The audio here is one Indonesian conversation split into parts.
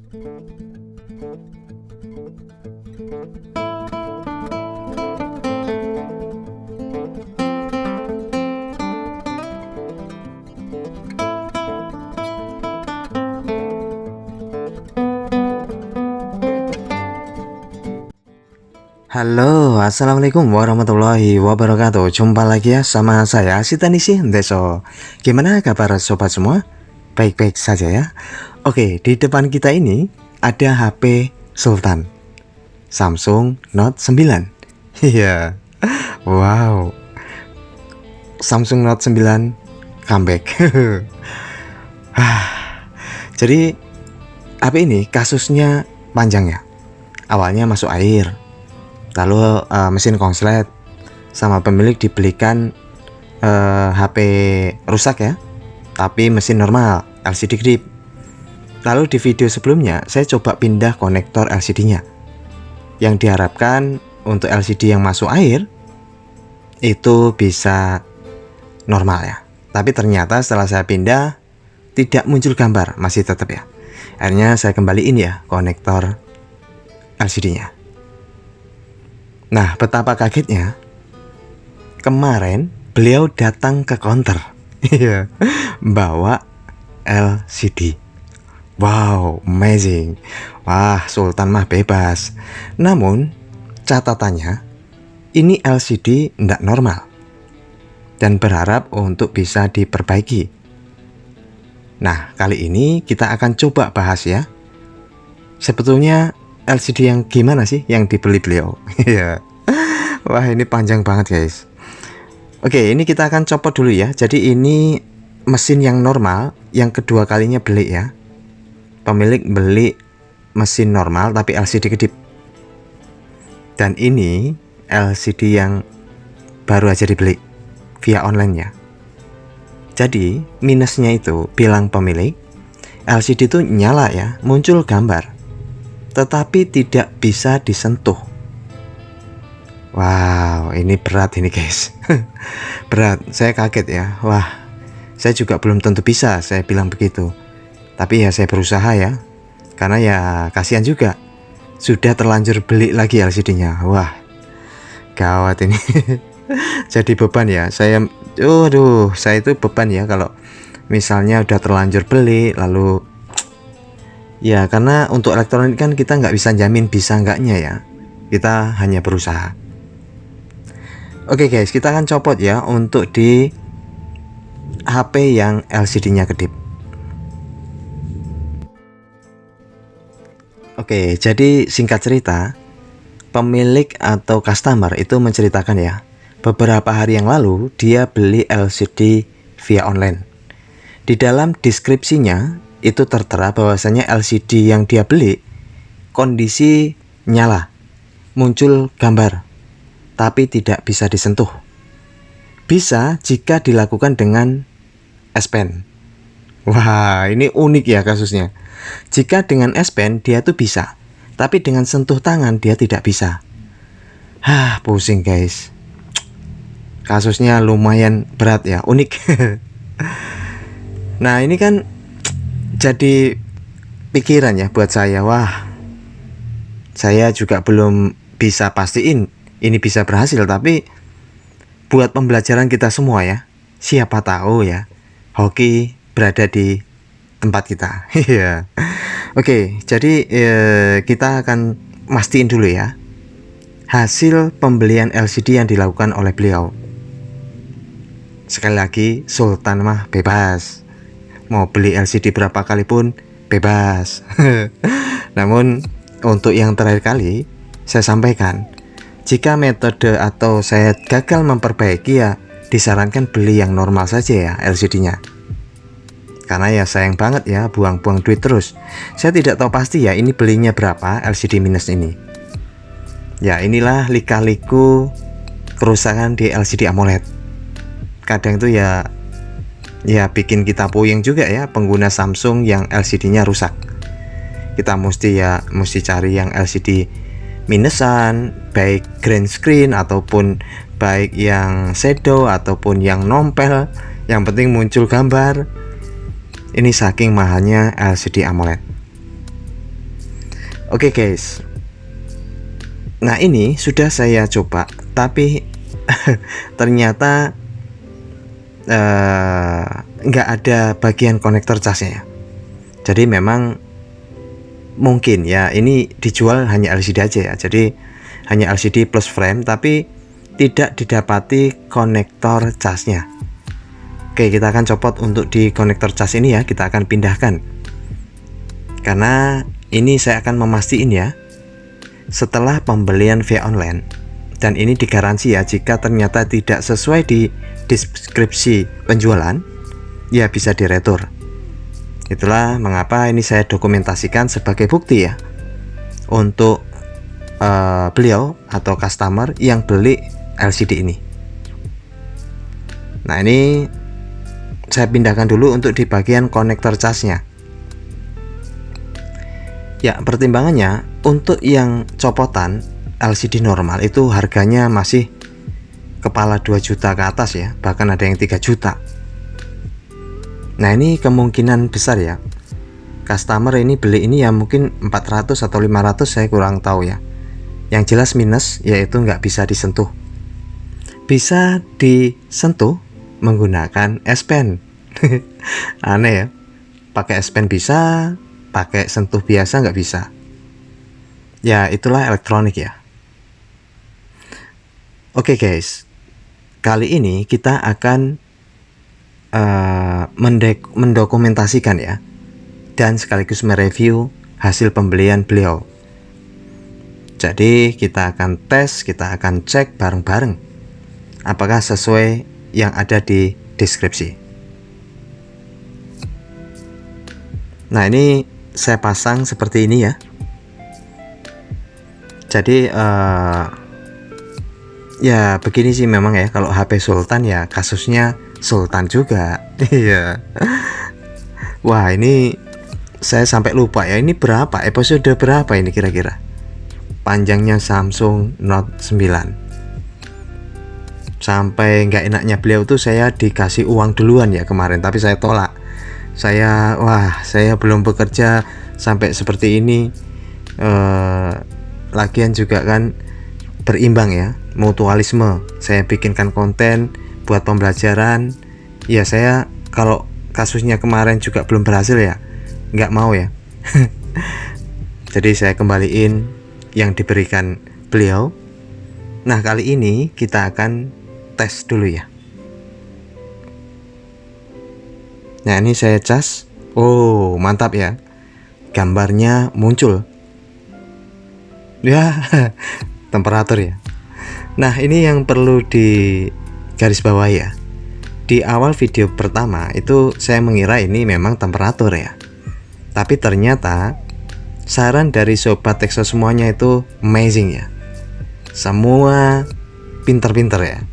Halo, assalamualaikum warahmatullahi wabarakatuh. Jumpa lagi ya sama saya Sitanisi Deso. Gimana kabar sobat semua? Baik-baik saja ya. Oke, di depan kita ini ada HP Sultan Samsung Note 9. Iya. Wow. Samsung Note 9 comeback. Jadi HP ini kasusnya panjang ya. Awalnya masuk air, lalu mesin konslet, sama pemilik dibelikan HP rusak ya, tapi mesin normal LCD kedip. Lalu di video sebelumnya saya coba pindah konektor LCD-nya, yang diharapkan untuk LCD yang masuk air itu bisa normal ya. Tapi ternyata setelah saya pindah tidak muncul gambar, masih tetap ya. Akhirnya saya kembaliin ya konektor LCD-nya. Nah, betapa kagetnya kemarin beliau datang ke counter, bawa LCD. Wow, amazing. Wah, Sultan mah bebas. Namun catatannya, ini LCD tidak normal dan berharap untuk bisa diperbaiki. Nah, kali ini kita akan coba bahas ya, sebetulnya LCD yang gimana sih yang dibeli beliau. Wah, ini panjang banget guys. Oke, ini kita akan copot dulu ya. Jadi ini mesin yang normal, yang kedua kalinya beli ya. Pemilik beli mesin normal tapi LCD kedip. Dan ini LCD yang baru aja dibeli via online ya. Jadi minusnya itu, bilang pemilik, LCD itu nyala ya, muncul gambar, tetapi tidak bisa disentuh. Wow, ini berat ini guys. Berat, saya kaget ya. Wah, saya juga belum tentu bisa, saya bilang begitu. Tapi ya saya berusaha ya, karena ya kasihan juga, sudah terlanjur beli lagi LCD-nya. Wah, gawat ini. Jadi beban ya, saya itu beban ya kalau misalnya udah terlanjur beli lalu ya, karena untuk elektronik kan kita nggak bisa jamin bisa enggaknya ya, kita hanya berusaha. Oke guys, kita akan copot ya untuk di HP yang LCD-nya kedip. Oke, jadi singkat cerita, pemilik atau customer itu menceritakan ya, beberapa hari yang lalu dia beli LCD via online. Di dalam deskripsinya itu tertera bahwasanya LCD yang dia beli kondisi nyala, muncul gambar, tapi tidak bisa disentuh. Bisa jika dilakukan dengan S Pen. Wah, ini unik ya kasusnya. Jika dengan S Pen dia tuh bisa, tapi dengan sentuh tangan dia tidak bisa. Pusing guys. Kasusnya lumayan berat ya, unik. Nah, ini kan jadi pikiran ya buat saya. Wah, saya juga belum bisa pastiin ini bisa berhasil, tapi buat pembelajaran kita semua ya. Siapa tahu ya hoki berada di tempat kita. Oke, jadi kita akan mastiin dulu ya hasil pembelian LCD yang dilakukan oleh beliau. Sekali lagi, Sultan mah bebas, mau beli LCD berapa kali pun bebas. Namun untuk yang terakhir kali saya sampaikan, jika metode atau saya gagal memperbaiki ya disarankan beli yang normal saja ya LCD-nya. Karena ya sayang banget ya buang-buang duit terus. Saya tidak tahu pasti ya ini belinya berapa LCD minus ini. Ya inilah lika-liku kerusakan di LCD AMOLED. Kadang itu ya bikin kita puyeng juga ya pengguna Samsung yang LCD-nya rusak. Kita mesti cari yang LCD minusan, baik green screen ataupun baik yang shadow ataupun yang nompel, yang penting muncul gambar. Ini saking mahalnya LCD AMOLED. Oke guys, nah ini sudah saya coba, tapi ternyata nggak ada bagian konektor casnya. Jadi memang mungkin ya ini dijual hanya LCD aja ya, jadi hanya LCD plus frame tapi tidak didapati konektor casnya. Oke, kita akan copot untuk di konektor cas ini ya, kita akan pindahkan karena ini saya akan memastiin ya setelah pembelian via online, dan ini digaransi ya, jika ternyata tidak sesuai di deskripsi penjualan ya bisa diretur. Itulah mengapa ini saya dokumentasikan sebagai bukti ya untuk beliau atau customer yang beli LCD ini. Nah, ini saya pindahkan dulu untuk di bagian konektor casnya. Ya, pertimbangannya untuk yang copotan LCD normal itu harganya masih kepala 2 juta ke atas ya, bahkan ada yang 3 juta. Nah, ini kemungkinan besar ya customer ini beli ini ya mungkin 400 atau 500, saya kurang tahu ya. Yang jelas minus yaitu nggak bisa disentuh. Bisa disentuh menggunakan S Pen. Aneh ya, pakai S Pen bisa, pakai sentuh biasa nggak bisa. Ya itulah elektronik ya. Oke guys, kali ini kita akan mendokumentasikan ya, dan sekaligus mereview hasil pembelian beliau. Jadi kita akan tes, kita akan cek bareng-bareng apakah sesuai yang ada di deskripsi. Nah, ini saya pasang seperti ini ya. Jadi ya begini sih memang ya, kalau HP Sultan ya kasusnya Sultan juga. Iya. Wah, ini saya sampai lupa ya, ini berapa episode berapa ini kira-kira panjangnya Samsung Note 9. Sampai nggak enaknya beliau tuh saya dikasih uang duluan ya kemarin, tapi saya tolak. Saya belum bekerja sampai seperti ini. Lagian juga kan berimbang ya, mutualisme. Saya bikinkan konten buat pembelajaran ya, saya kalau kasusnya kemarin juga belum berhasil ya nggak mau ya. Jadi saya kembaliin yang diberikan beliau. Nah, kali ini kita akan tes dulu ya. Nah, ini saya cas. Oh, mantap ya, gambarnya muncul ya. Temperatur ya. Nah, ini yang perlu di garis bawah ya. Di awal video pertama itu saya mengira ini memang temperatur ya, tapi ternyata saran dari sobat Tekso semuanya itu amazing ya. Semua pinter-pinter ya,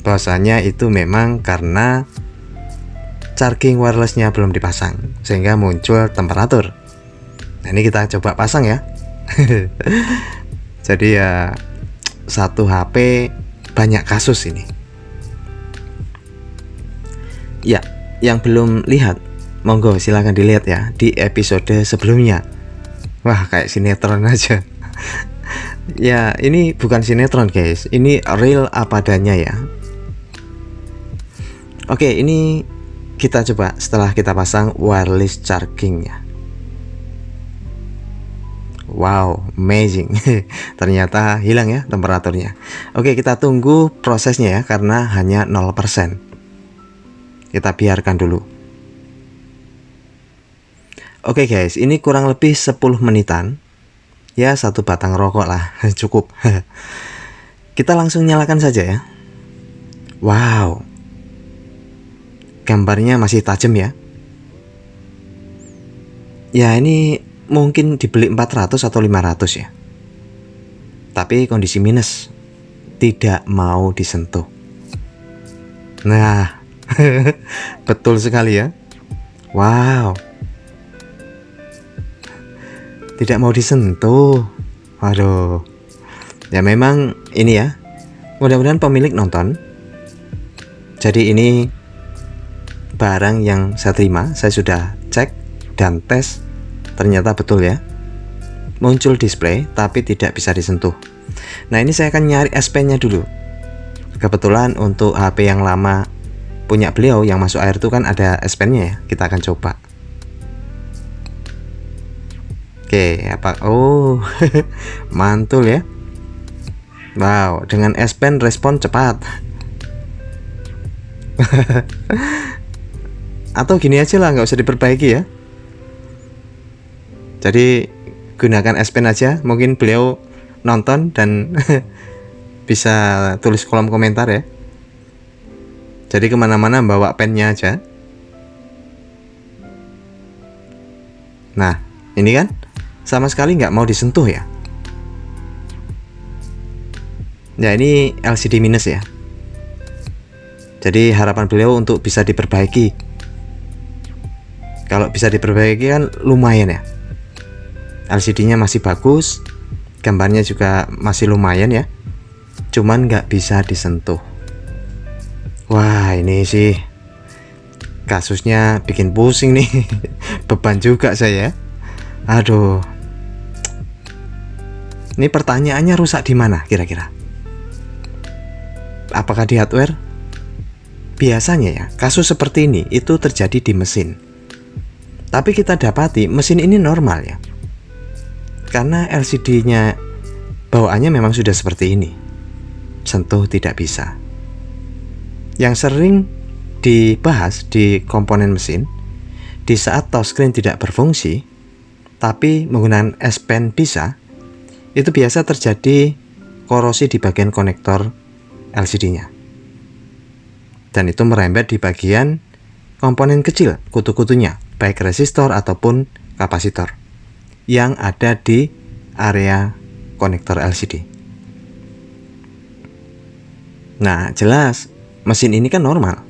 bahwasanya itu memang karena charging wirelessnya belum dipasang sehingga muncul temperatur. Nah, ini kita coba pasang ya. Jadi ya satu HP banyak kasus ini. Ya, yang belum lihat monggo silahkan dilihat ya di episode sebelumnya. Wah, kayak sinetron aja. Ya, ini bukan sinetron guys, ini real apa adanya ya. Oke, ini kita coba setelah kita pasang wireless chargingnya. Wow, amazing. Ternyata hilang ya temperaturnya. Oke, kita tunggu prosesnya ya, karena hanya 0%. Kita biarkan dulu. Oke guys, ini kurang lebih 10 menitan. Ya, satu batang rokok lah, cukup. Kita langsung nyalakan saja ya. Wow, gambarnya masih tajam ya. Ya, ini mungkin dibeli 400 atau 500 ya. Tapi kondisi minus, tidak mau disentuh. Nah, betul sekali ya. Wow, tidak mau disentuh. Waduh. Ya memang ini ya, mudah-mudahan pemilik nonton. Jadi ini barang yang saya terima, saya sudah cek dan tes, ternyata betul ya. muncul display tapi tidak bisa disentuh. Nah, ini saya akan nyari S Pen nya dulu. Kebetulan untuk HP yang lama punya beliau yang masuk air itu kan ada S Pen nya ya. Kita akan coba. Oke, apa? Oh, mantul ya. Wow, dengan S Pen respon cepat. Atau gini aja lah, nggak usah diperbaiki ya. Jadi gunakan S Pen aja. Mungkin beliau nonton dan bisa tulis kolom komentar ya. Jadi kemana-mana bawa pennya aja. Nah, ini kan sama sekali nggak mau disentuh ya. Ya, ini LCD minus ya. Jadi harapan beliau untuk bisa diperbaiki. Kalau bisa diperbaiki kan lumayan ya. LCD-nya masih bagus, gambarnya juga masih lumayan ya. Cuman nggak bisa disentuh. Wah, ini sih kasusnya bikin pusing nih. Beban juga saya. Aduh. Ini pertanyaannya rusak di mana kira-kira? Apakah di hardware? Biasanya ya, kasus seperti ini itu terjadi di mesin. Tapi kita dapati mesin ini normal ya. Karena LCD-nya bawaannya memang sudah seperti ini. Sentuh tidak bisa. Yang sering dibahas di komponen mesin, di saat touchscreen tidak berfungsi, tapi menggunakan S Pen bisa, itu biasa terjadi korosi di bagian konektor LCD-nya. Dan itu merembet di bagian komponen kecil, kutu-kutunya, baik resistor ataupun kapasitor yang ada di area konektor LCD. Nah, jelas mesin ini kan normal.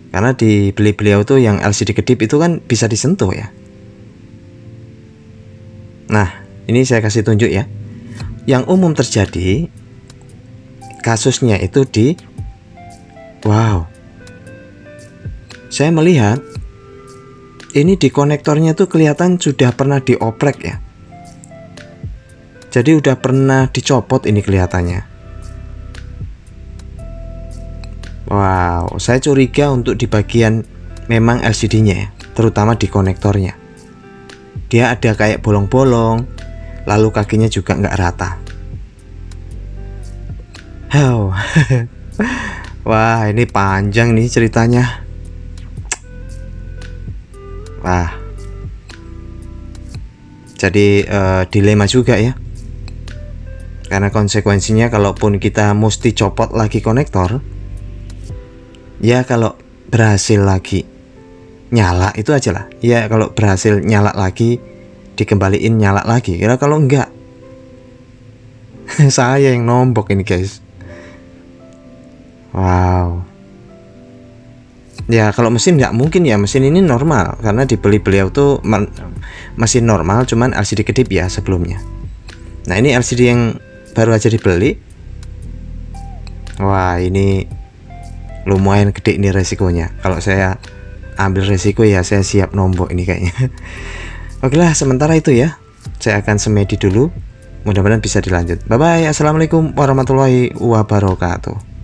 Karena di beliau tuh yang LCD kedip itu kan bisa disentuh ya. Nah, ini saya kasih tunjuk ya. Yang umum terjadi kasusnya itu di wow. Saya melihat ini di konektornya tuh kelihatan sudah pernah dioprek ya. Jadi udah pernah dicopot ini kelihatannya. Wow, saya curiga untuk di bagian memang LCD-nya ya, terutama di konektornya. Dia ada kayak bolong-bolong, lalu kakinya juga nggak rata. Wow. Wah, ini panjang nih ceritanya. Wah, jadi dilema juga ya. Karena konsekuensinya kalaupun kita mesti copot lagi konektor, ya kalau berhasil lagi nyala itu aja lah. Ya kalau berhasil nyala lagi, dikembaliin nyala lagi. Kira kalau enggak, saya yang nombok ini guys. Wow. Ya kalau mesin nggak mungkin ya, mesin ini normal karena dibeli beliau tuh mesin normal, cuman LCD kedip ya sebelumnya. Nah, ini LCD yang baru aja dibeli. Wah, ini lumayan gede ini resikonya. Kalau saya ambil resiko ya saya siap nombok ini kayaknya. Oke lah, sementara itu ya. Saya akan semedi dulu. Mudah-mudahan bisa dilanjut. Bye bye. Assalamualaikum warahmatullahi wabarakatuh.